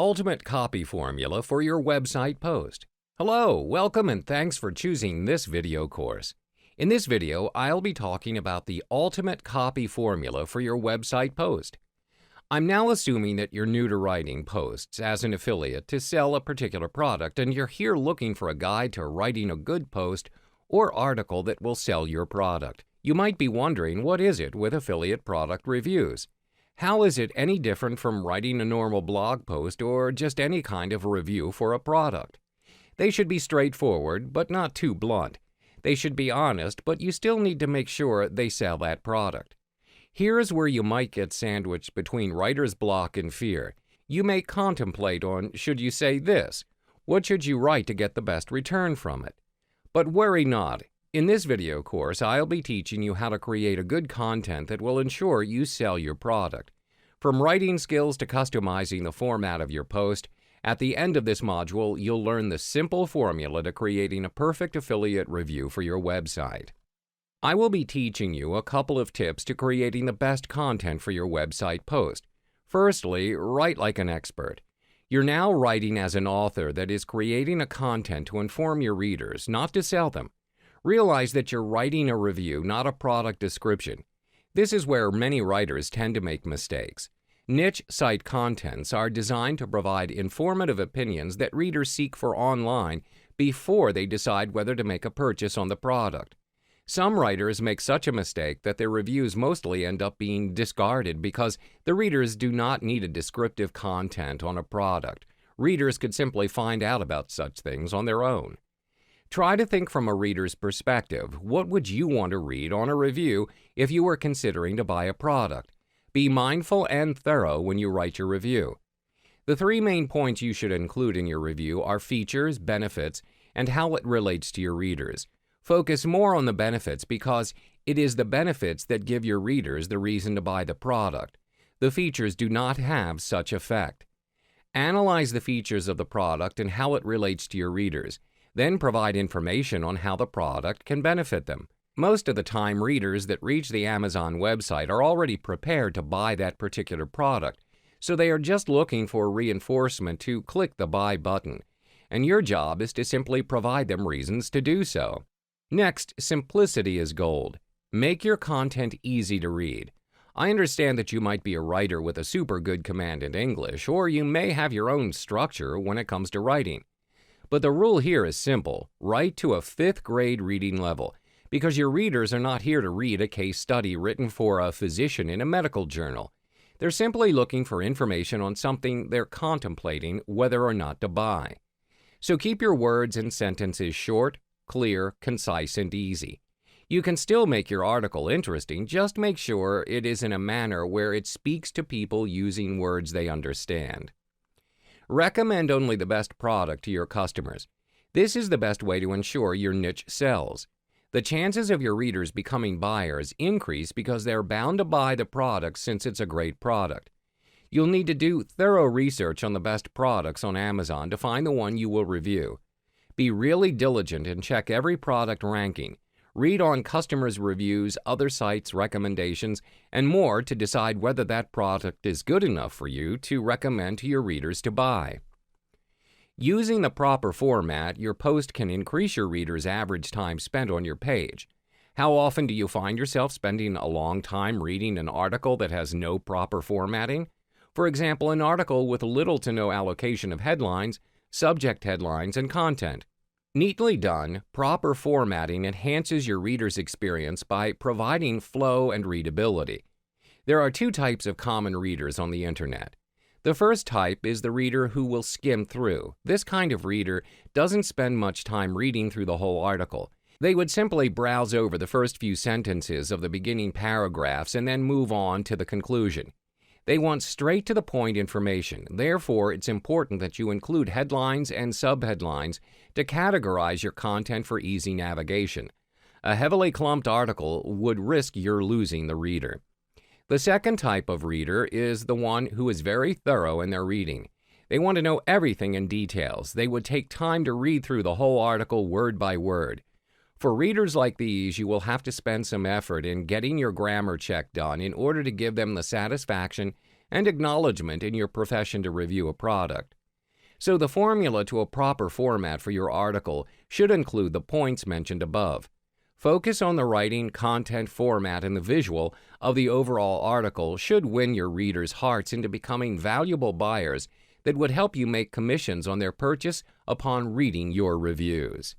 Ultimate Copy Formula for your website post. Hello, welcome and thanks for choosing this video course. In this video, I'll be talking about the ultimate copy formula for your website post. I'm now assuming that you're new to writing posts as an affiliate to sell a particular product, and you're here looking for a guide to writing a good post or article that will sell your product. You might be wondering, what is it with affiliate product reviews? How is it any different from writing a normal blog post or just any kind of review for a product? They should be straightforward, but not too blunt. They should be honest, but you still need to make sure they sell that product. Here is where you might get sandwiched between writer's block and fear. You may contemplate on, should you say this? What should you write to get the best return from it? But worry not. In this video course, I'll be teaching you how to create a good content that will ensure you sell your product. From writing skills to customizing the format of your post, at the end of this module, you'll learn the simple formula to creating a perfect affiliate review for your website. I will be teaching you a couple of tips to creating the best content for your website post. Firstly, write like an expert. You're now writing as an author that is creating a content to inform your readers, not to sell them. Realize that you're writing a review, not a product description. This is where many writers tend to make mistakes. Niche site contents are designed to provide informative opinions that readers seek for online before they decide whether to make a purchase on the product. Some writers make such a mistake that their reviews mostly end up being discarded because the readers do not need a descriptive content on a product. Readers could simply find out about such things on their own. Try to think from a reader's perspective. What would you want to read on a review if you were considering to buy a product? Be mindful and thorough when you write your review. The three main points you should include in your review are features, benefits, and how it relates to your readers. Focus more on the benefits because it is the benefits that give your readers the reason to buy the product. The features do not have such effect. Analyze the features of the product and how it relates to your readers. Then provide information on how the product can benefit them. Most of the time, readers that reach the Amazon website are already prepared to buy that particular product, so they are just looking for reinforcement to click the buy button, and your job is to simply provide them reasons to do so. Next, simplicity is gold. Make your content easy to read. I understand that you might be a writer with a super good command in English, or you may have your own structure when it comes to writing. But the rule here is simple. Write to a 5th grade reading level, because your readers are not here to read a case study written for a physician in a medical journal. They're simply looking for information on something they're contemplating whether or not to buy. So keep your words and sentences short, clear, concise, and easy. You can still make your article interesting, just make sure it is in a manner where it speaks to people using words they understand. Recommend only the best product to your customers. This is the best way to ensure your niche sells. The chances of your readers becoming buyers increase because they're bound to buy the product since it's a great product. You'll need to do thorough research on the best products on Amazon to find the one you will review. Be really diligent and check every product ranking. Read on customers' reviews, other sites' recommendations, and more to decide whether that product is good enough for you to recommend to your readers to buy. Using the proper format, your post can increase your readers' average time spent on your page. How often do you find yourself spending a long time reading an article that has no proper formatting? For example, an article with little to no allocation of headlines, subject headlines, and content. Neatly done, proper formatting enhances your reader's experience by providing flow and readability. There are two types of common readers on the internet. The first type is the reader who will skim through. This kind of reader doesn't spend much time reading through the whole article. They would simply browse over the first few sentences of the beginning paragraphs and then move on to the conclusion. They want straight to the point information. Therefore, it's important that you include headlines and subheadlines to categorize your content for easy navigation. A heavily clumped article would risk your losing the reader. The second type of reader is the one who is very thorough in their reading. They want to know everything in details. They would take time to read through the whole article word by word. For readers like these, you will have to spend some effort in getting your grammar check done in order to give them the satisfaction and acknowledgement in your profession to review a product. So the formula to a proper format for your article should include the points mentioned above. Focus on the writing, content, format, and the visual of the overall article should win your readers' hearts into becoming valuable buyers that would help you make commissions on their purchase upon reading your reviews.